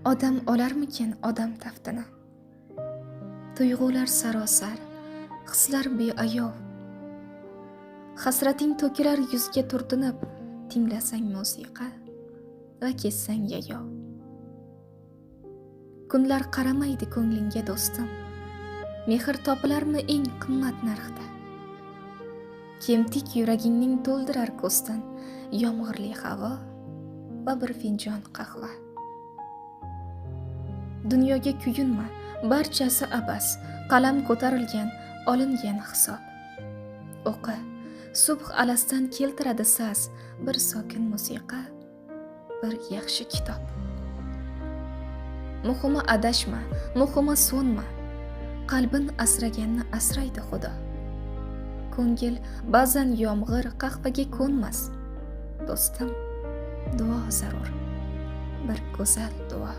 Odam olarmikin odam taftini? Tuyg'ular sarosar, hislar beayov. Hasrating to'kilar yuzga turtinib, tinglasang musiqa va kessang yayov. Kunlar qaramaydi ko'nglingga do'stim, mehr topilarmi eng qimmat narxda? Kemtik yuragingning to'ldirar ko'stin yomg'irli havo va bir finjon qahva. Dunyoga kuyunma, barchasi abas, qalam ko'tarilgan, olingan hisob. O'qi, subh alasdan keltiradi sas, bir sokin musiqa, bir yaxshi kitob. Muhimi adashma, muhimi so'nma, qalbin asraganni asraydi Xudo. Ko'ngil ba'zan yomg'ir, qahvaga ko'nmas. Do'stim, duo zarur, bir go'zal duo.